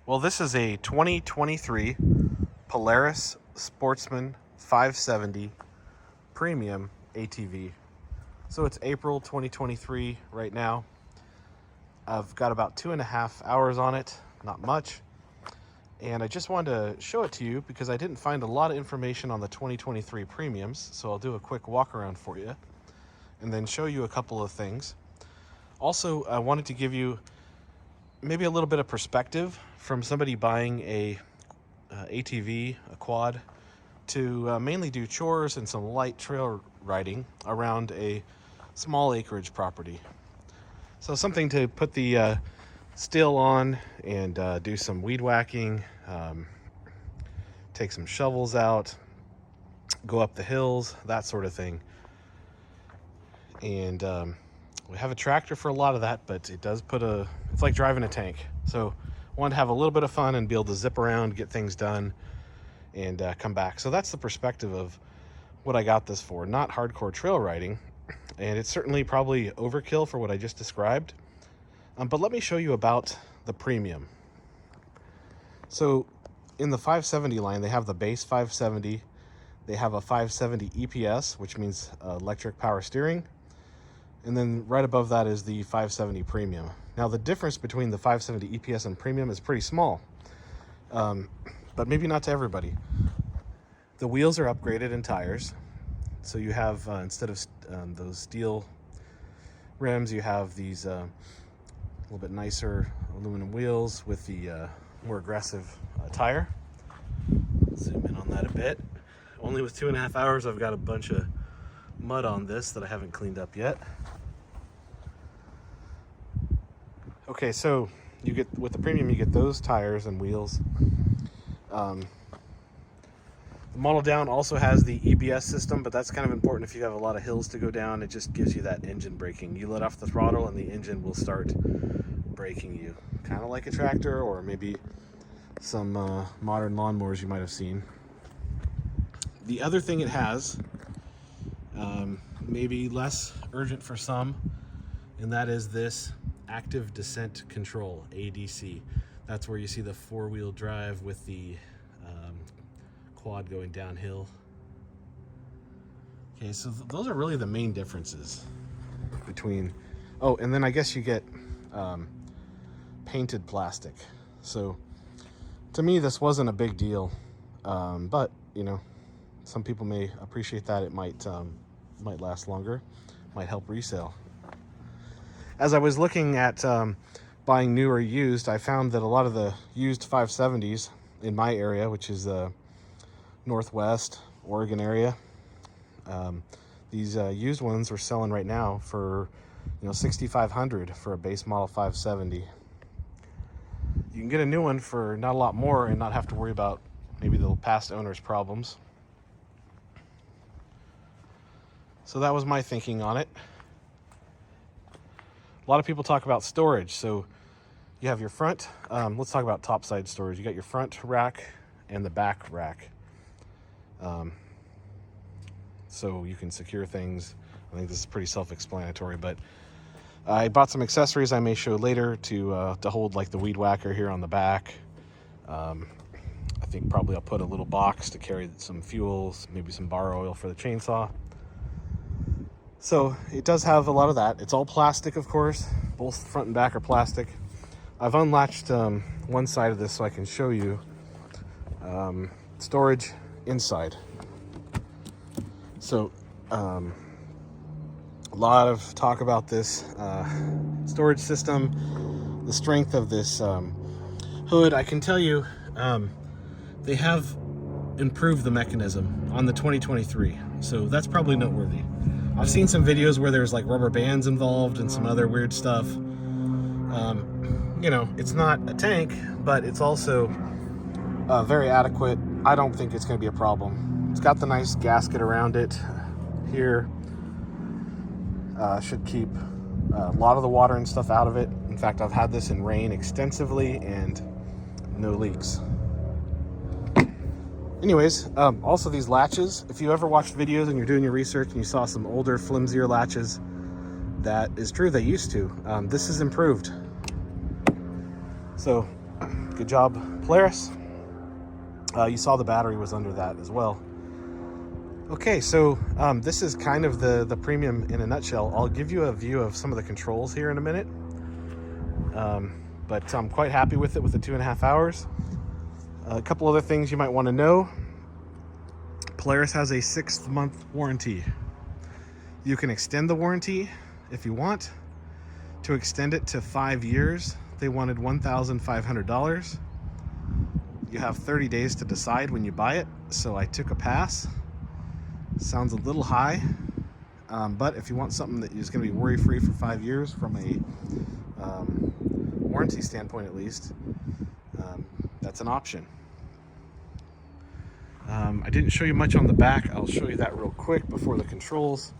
Well, this is a 2023 Polaris Sportsman 570 Premium ATV. So it's April 2023 right now. I've got about 2.5 hours on it, not much. And I just wanted to show it to you because I didn't find a lot of information on the 2023 Premiums. So I'll do a quick walk around for you and then show you a couple of things. Also, I wanted to give you maybe a little bit of perspective from somebody buying a ATV, a quad, to mainly do chores and some light trail riding around a small acreage property. So something to put the still on and do some weed whacking, take some shovels out, go up the hills, that sort of thing. And we have a tractor for a lot of that, but it does it's like driving a tank. So I wanted to have a little bit of fun and be able to zip around, get things done, and come back. So that's the perspective of what I got this for. Not hardcore trail riding, and it's certainly probably overkill for what I just described. But let me show you about the Premium. So in the 570 line, they have the base 570. They have a 570 EPS, which means electric power steering. And then right above that is the 570 Premium. Now the difference between the 570 EPS and Premium is pretty small, but maybe not to everybody. The wheels are upgraded in tires. So you have, instead of those steel rims, you have these a little bit nicer aluminum wheels with the more aggressive tire. Zoom in on that a bit. Only with 2.5 hours, I've got a bunch of mud on this that I haven't cleaned up yet. Okay, so you get, with the Premium, you get those tires and wheels. The model down also has the EBS system, but that's kind of important if you have a lot of hills to go down. It just gives you that engine braking. You let off the throttle and the engine will start braking you, kind of like a tractor or maybe some modern lawnmowers you might have seen. The other thing it has, maybe less urgent for some, and that is this active descent control, ADC. That's where you see the four-wheel drive with the quad going downhill. Okay, so those are really the main differences between, oh, and then I guess you get painted plastic. So to me, this wasn't a big deal, but you know, some people may appreciate that. It might last longer, might help resale. As I was looking at buying new or used, I found that a lot of the used 570s in my area, which is the Northwest Oregon area, these used ones are selling right now for, you know, $6,500 for a base model 570. You can get a new one for not a lot more and not have to worry about maybe the past owner's problems. So that was my thinking on it. A lot of people talk about storage. So you have your front, let's talk about topside storage. You got your front rack and the back rack. So you can secure things. I think this is pretty self-explanatory, but I bought some accessories I may show later to hold like the weed whacker here on the back. I think probably I'll put a little box to carry some fuels, maybe some bar oil for the chainsaw. So it does have a lot of that. It's all plastic, of course. Both front and back are plastic. I've unlatched one side of this so I can show you storage inside. So a lot of talk about this storage system, the strength of this hood. I can tell you they have improved the mechanism on the 2023. So that's probably noteworthy. I've seen some videos where there's like rubber bands involved and some other weird stuff. You know, it's not a tank, but it's also very adequate. I don't think it's going to be a problem. It's got the nice gasket around it here. Should keep a lot of the water and stuff out of it. In fact, I've had this in rain extensively and no leaks. Anyways, also these latches, if you ever watched videos and you're doing your research and you saw some older, flimsier latches, that is true, they used to. This is improved. So Good job, Polaris. You saw the battery was under that as well. Okay, so this is kind of the Premium in a nutshell. I'll give you a view of some of the controls here in a minute. But I'm quite happy with it with the 2.5 hours. A couple other things you might want to know. Polaris has a 6-month warranty. You can extend the warranty if you want. To extend it to 5 years, they wanted $1,500. You have 30 days to decide when you buy it, so I took a pass. Sounds a little high, but if you want something that is going to be worry-free for 5 years from a warranty standpoint at least, that's an option. I didn't show you much on the back. I'll show you that real quick before the controls.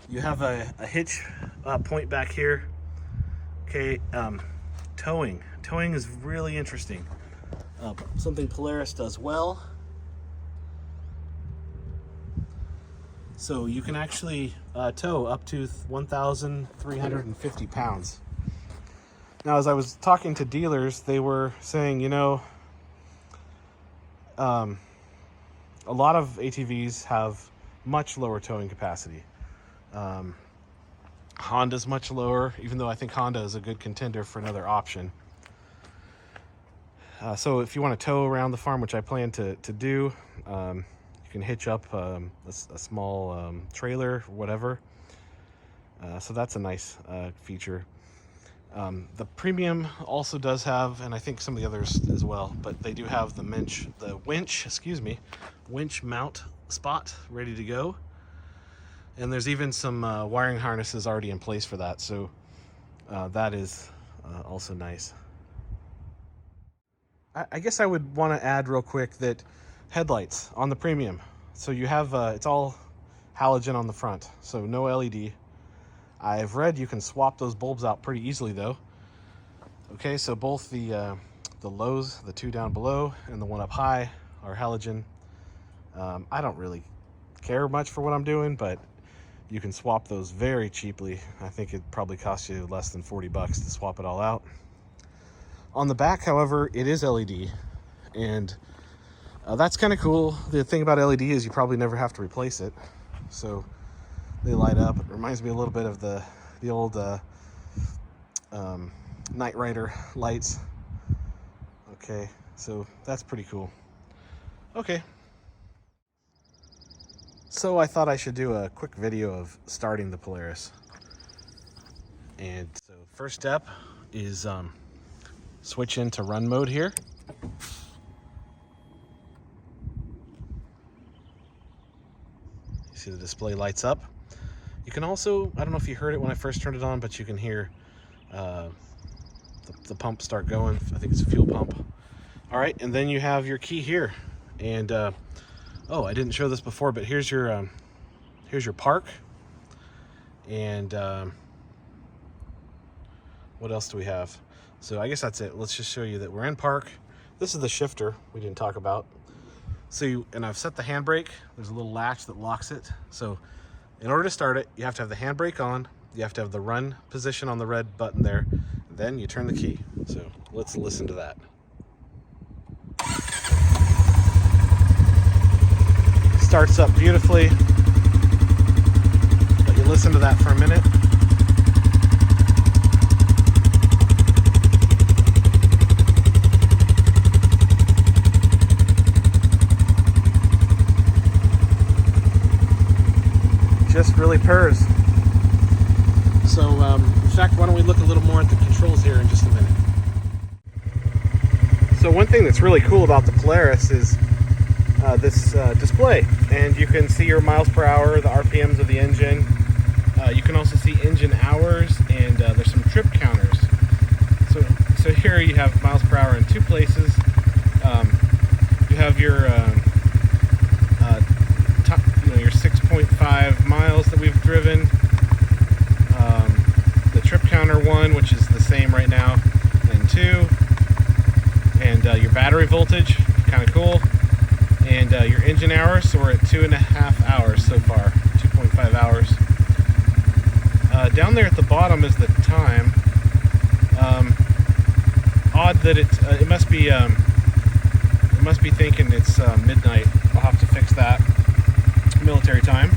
You have a hitch point back here. Okay, towing. Towing is really interesting. Something Polaris does well. So you can actually tow up to 1,350 pounds. Now, as I was talking to dealers, they were saying, you know, a lot of ATVs have much lower towing capacity. Honda's much lower, even though I think Honda is a good contender for another option. So if you want to tow around the farm, which I plan to do, you can hitch up a small trailer or whatever. So that's a nice feature. The Premium also does have, and I think some of the others as well, but they do have the winch mount spot ready to go. And there's even some wiring harnesses already in place for that. So that is also nice. I guess I would want to add real quick that headlights on the Premium. So you have, it's all halogen on the front, so no LED. I've read you can swap those bulbs out pretty easily though. Okay, so both the lows, the two down below and the one up high are halogen. I don't really care much for what I'm doing, but you can swap those very cheaply. I think it probably costs you less than 40 bucks to swap it all out. On the back, however, it is LED, and that's kind of cool. The thing about LED is you probably never have to replace it, so they light up. It reminds me a little bit of the old Knight Rider lights. Okay, so that's pretty cool. Okay, so I thought I should do a quick video of starting the Polaris. And so first step is switch into run mode here. You see the display lights up. You can also, I don't know if you heard it when I first turned it on, but you can hear the pump start going. I think it's a fuel pump. All right, and then you have your key here. And oh, I didn't show this before, but here's your park. And what else do we have? So I guess that's it. Let's just show you that we're in park. This is the shifter we didn't talk about. So and I've set the handbrake. There's a little latch that locks it. So in order to start it, you have to have the handbrake on. You have to have the run position on the red button there. Then you turn the key. So let's listen to that. Starts up beautifully. Let you listen to that for a minute. Just really purrs. So in fact, why don't we look a little more at the controls here in just a minute. So one thing that's really cool about the Polaris is this display, and you can see your miles per hour, the RPMs of the engine. You can also see engine hours, and there's some trip counters. So here you have miles per hour in two places. You have your your 6.5 miles that we've driven. The trip counter one, which is the same right now, and 2. And your battery voltage, kind of cool. And your engine hours, so we're at 2.5 hours so far, 2.5 hours. Down there at the bottom is the time. that it must be thinking it's midnight. I'll have to fix that. Military time.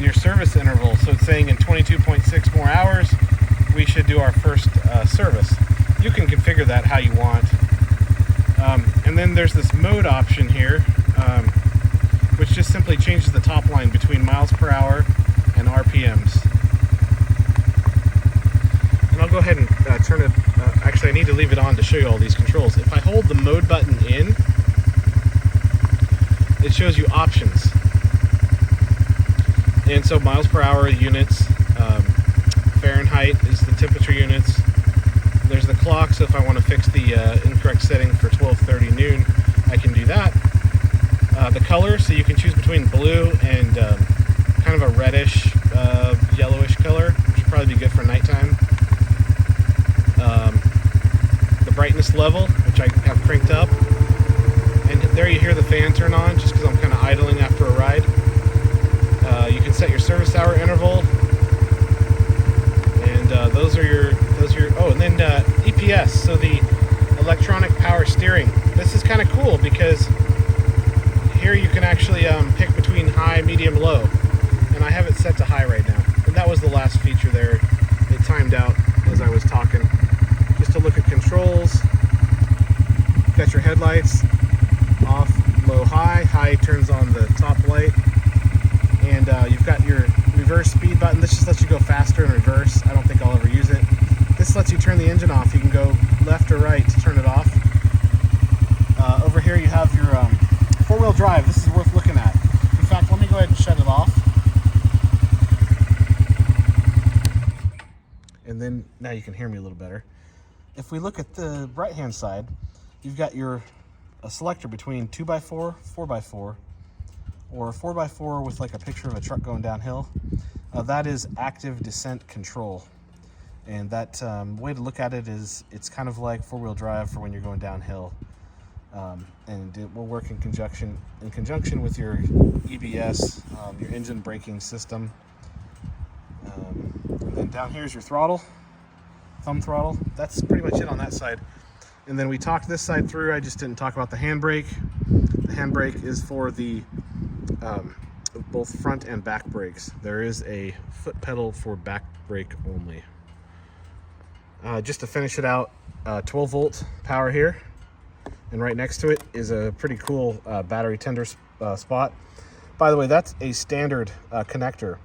Your service interval, so it's saying in 22.6 more hours we should do our first service. You can configure that how you want. And then there's this mode option here, which just simply changes the top line between miles per hour and RPMs. And I'll go ahead and turn it, actually I need to leave it on to show you all these controls. If I hold the mode button in, it shows you options. And so miles per hour units, Fahrenheit is the temperature units. There's the clock, so if I want to fix the incorrect setting for 12:30 noon, I can do that. The color, so you can choose between blue and kind of a reddish, yellowish color, which would probably be good for nighttime. The brightness level, which I have cranked up. And there you hear the fan turn on, just because I'm kind of idling after a ride. You can set your service hour interval, and those are your. Oh, and then EPS, so the electronic power steering. This is kind of cool because here you can actually pick between high, medium, low, and I have it set to high right now. And that was the last feature there. It timed out as I was talking. Just to look at controls, got your headlights off, low, high. High turns on the top light. And you've got your reverse speed button. This just lets you go faster in reverse. I don't think I'll ever use it. This lets you turn the engine off. You can go left or right to turn it off. Over here you have your four-wheel drive. This is worth looking at. In fact, let me go ahead and shut it off. And then now you can hear me a little better. If we look at the right-hand side, you've got a selector between 2x4, 4x4, or a 4x4 with like a picture of a truck going downhill. That is active descent control. And that way to look at it is it's kind of like four-wheel drive for when you're going downhill. And it will work in conjunction with your EBS, your engine braking system. And then down here is your throttle, thumb throttle. That's pretty much it on that side. And then we talked this side through. I just didn't talk about the handbrake. The handbrake is for the both front and back brakes. There is a foot pedal for back brake only. Just to finish it out, 12 volt power here, and right next to it is a pretty cool battery tender spot. By the way, that's a standard connector,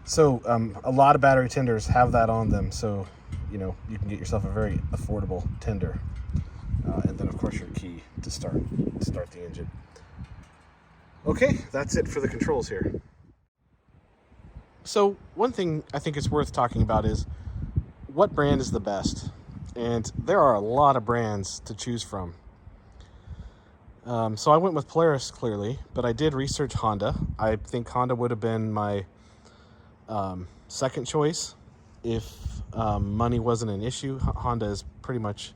so a lot of battery tenders have that on them, so you know you can get yourself a very affordable tender. And then of course your key to start the engine. Okay, that's it for the controls here. So one thing I think it's worth talking about is what brand is the best? And there are a lot of brands to choose from. So I went with Polaris clearly, but I did research Honda. I think Honda would have been my second choice if money wasn't an issue. Honda is pretty much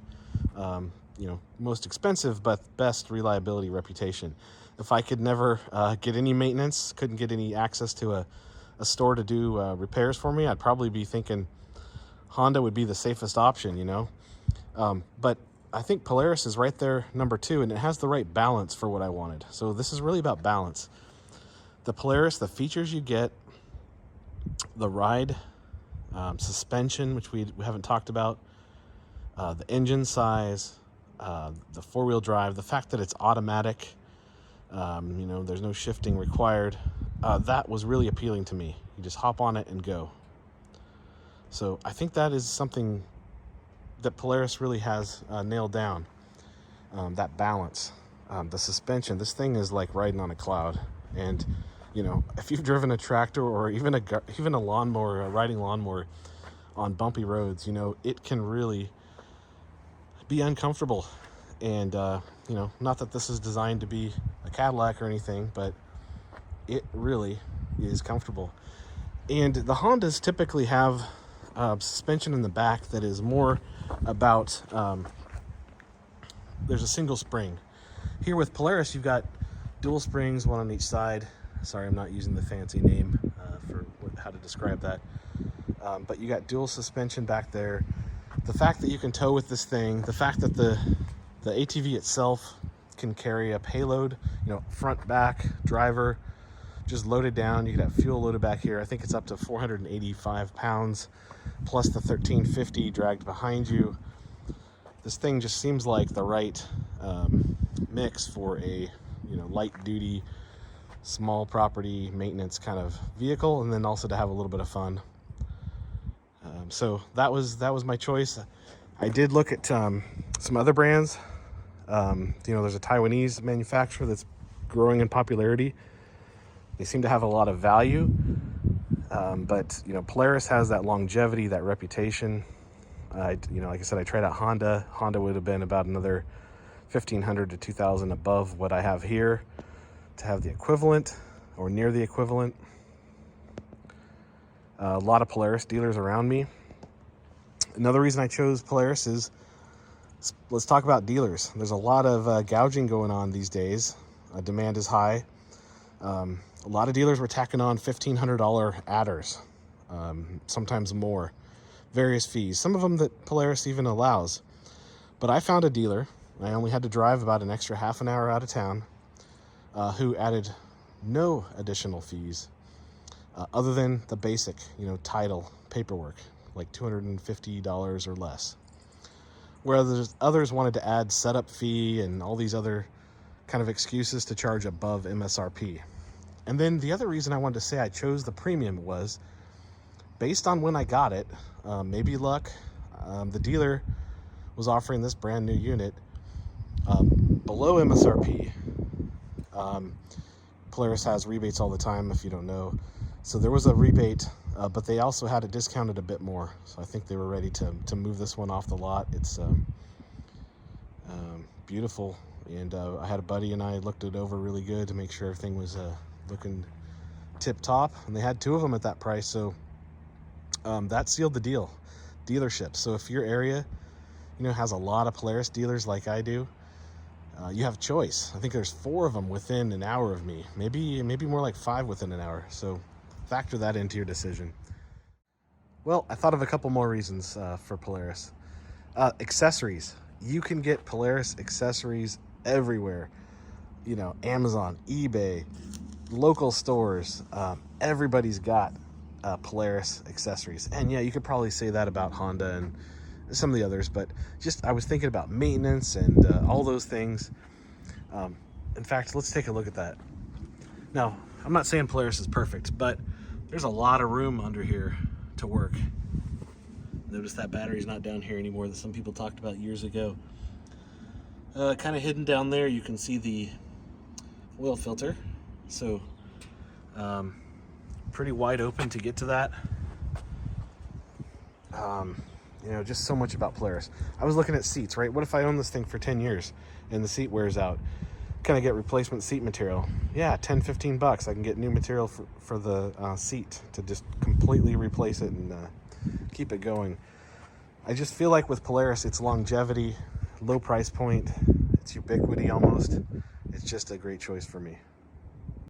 most expensive but best reliability reputation. If I could never get any maintenance, couldn't get any access to a store to do repairs for me, I'd probably be thinking Honda would be the safest option, but I think Polaris is right there, number 2, and it has the right balance for what I wanted. So this is really about balance. The Polaris, the features you get, the ride, suspension, which we haven't talked about, the engine size, the four-wheel drive, the fact that it's automatic, there's no shifting required, that was really appealing to me. You just hop on it and go. So I think that is something that Polaris really has nailed down, that balance. The suspension, this thing is like riding on a cloud. And if you've driven a tractor or even a lawnmower, a riding lawnmower on bumpy roads, it can really be uncomfortable. And not that this is designed to be a Cadillac or anything, but it really is comfortable. And the Hondas typically have suspension in the back that is more about, there's a single spring. Here with Polaris, you've got dual springs, one on each side. Sorry, I'm not using the fancy name for how to describe that. But you got dual suspension back there. The fact that you can tow with this thing, the fact that the ATV itself can carry a payload, you know, front, back, driver, just loaded down. You can have fuel loaded back here. I think it's up to 485 pounds, plus the 1350 dragged behind you. This thing just seems like the right mix for a, you know, light duty, small property maintenance kind of vehicle, and then also to have a little bit of fun. So that was my choice. I did look at some other brands. You know, there's a Taiwanese manufacturer that's growing in popularity. They seem to have a lot of value, but you know, Polaris has that longevity, that reputation. You know, like I said, I tried out Honda. Honda would have been about another $1,500 to $2,000 above what I have here to have the equivalent or near the equivalent. A lot of Polaris dealers around me. Another reason I chose Polaris is, let's talk about dealers. There's a lot of gouging going on these days. Demand is high. A lot of dealers were tacking on $1,500 adders, sometimes more, various fees, some of them that Polaris even allows. But I found a dealer, I only had to drive about an extra half an hour out of town, who added no additional fees other than the basic, you know, title paperwork, like $250 or less. Whereas others wanted to add setup fee and all these other kind of excuses to charge above MSRP. And then the other reason I wanted to say I chose the Premium was based on when I got it, maybe luck, the dealer was offering this brand new unit below MSRP. Polaris has rebates all the time, if you don't know. So there was a rebate, but they also had it discounted a bit more. So I think they were ready to move this one off the lot. It's beautiful. And I had a buddy and I looked it over really good to make sure everything was looking tip top. And they had two of them at that price. So that sealed the deal. Dealerships. So if your area, you know, has a lot of Polaris dealers like I do, you have choice. I think there's 4 of them within an hour of me, maybe more like 5 within an hour. So factor that into your decision. Well, I thought of a couple more reasons for Polaris. Accessories. You can get Polaris accessories everywhere. You know, Amazon, eBay, local stores. Everybody's got Polaris accessories. And yeah, you could probably say that about Honda and some of the others, but just I was thinking about maintenance and all those things. In fact, let's take a look at that. Now, I'm not saying Polaris is perfect, but there's a lot of room under here to work. Notice that battery's not down here anymore that some people talked about years ago. Kind of hidden down there, you can see the oil filter. So pretty wide open to get to that. You know, just so much about Polaris. I was looking at seats, right? What if I own this thing for 10 years and the seat wears out? Can I get replacement seat material? Yeah, 10, 15 bucks. I can get new material for the seat to just completely replace it and keep it going. I just feel like with Polaris, it's longevity, low price point, it's ubiquity almost. It's just a great choice for me.